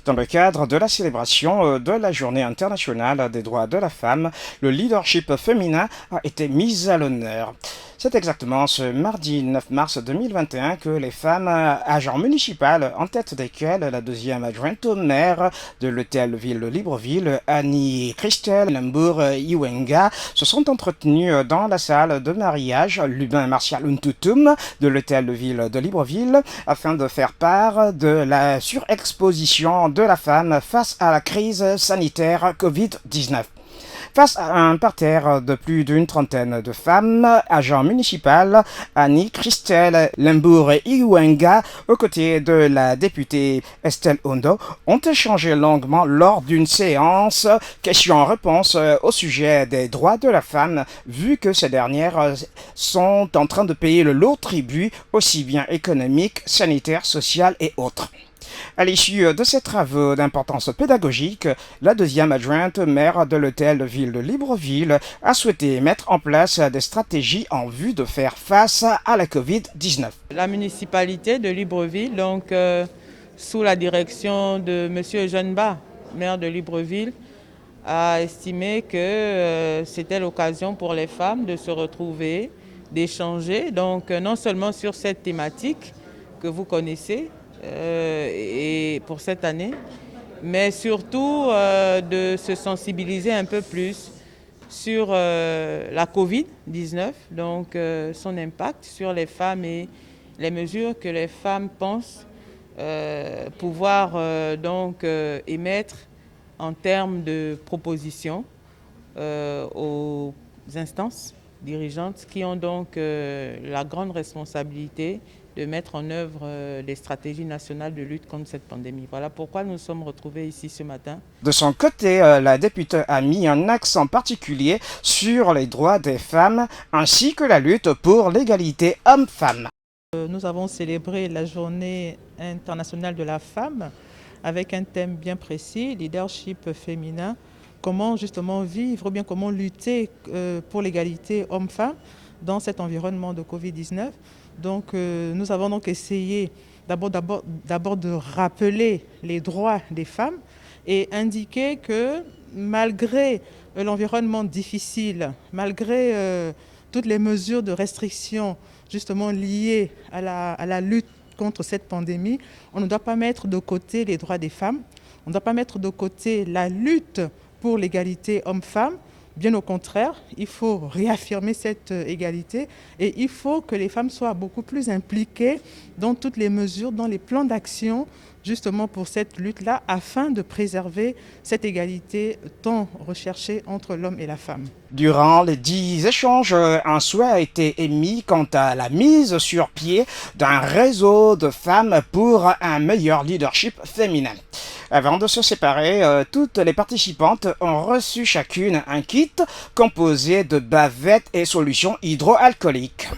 Dans le cadre de la célébration de la Journée internationale des droits de la femme, le leadership féminin a été mis à l'honneur. C'est exactement ce mardi 9 mars 2021 que les femmes agents municipales, en tête desquelles la deuxième adjointe au maire de l'hôtel-ville de Libreville, Annie-Christelle Lembour-Iwenga, se sont entretenues dans la salle de mariage Lubin Martial Untutum de l'hôtel-ville de Libreville afin de faire part de la surexposition de la femme face à la crise sanitaire Covid-19. Face à un parterre de plus d'une trentaine de femmes, agents municipales, Annie-Christelle Lembour-Iwenga, aux côtés de la députée Estelle Ondo, ont échangé longuement lors d'une séance questions-réponses au sujet des droits de la femme, vu que ces dernières sont en train de payer le lourd tribut, aussi bien économique, sanitaire, social et autres. À l'issue de ces travaux d'importance pédagogique, la deuxième adjointe maire de l'hôtel-ville de Libreville a souhaité mettre en place des stratégies en vue de faire face à la Covid-19. La municipalité de Libreville, sous la direction de M. Eugène Ba, maire de Libreville, a estimé que c'était l'occasion pour les femmes de se retrouver, d'échanger, non seulement sur cette thématique que vous connaissez, et pour cette année, mais surtout de se sensibiliser un peu plus sur la Covid-19, son impact sur les femmes et les mesures que les femmes pensent pouvoir émettre en termes de propositions aux instances dirigeantes qui ont la grande responsabilité de mettre en œuvre les stratégies nationales de lutte contre cette pandémie. Voilà pourquoi nous sommes retrouvés ici ce matin. De son côté, la députée a mis un accent particulier sur les droits des femmes ainsi que la lutte pour l'égalité homme-femme. Nous avons célébré la Journée internationale de la femme avec un thème bien précis, leadership féminin. Comment justement vivre ou bien comment lutter pour l'égalité homme-femme dans cet environnement de Covid-19. Nous avons essayé d'abord de rappeler les droits des femmes et indiquer que malgré l'environnement difficile, malgré toutes les mesures de restriction justement liées à la lutte contre cette pandémie, on ne doit pas mettre de côté les droits des femmes, on ne doit pas mettre de côté la lutte pour l'égalité homme-femme. Bien au contraire, il faut réaffirmer cette égalité et il faut que les femmes soient beaucoup plus impliquées dans toutes les mesures, dans les plans d'action justement pour cette lutte-là afin de préserver cette égalité tant recherchée entre l'homme et la femme. Durant les 10 échanges, un souhait a été émis quant à la mise sur pied d'un réseau de femmes pour un meilleur leadership féminin. Avant de se séparer, toutes les participantes ont reçu chacune un kit composé de bavettes et solutions hydroalcooliques.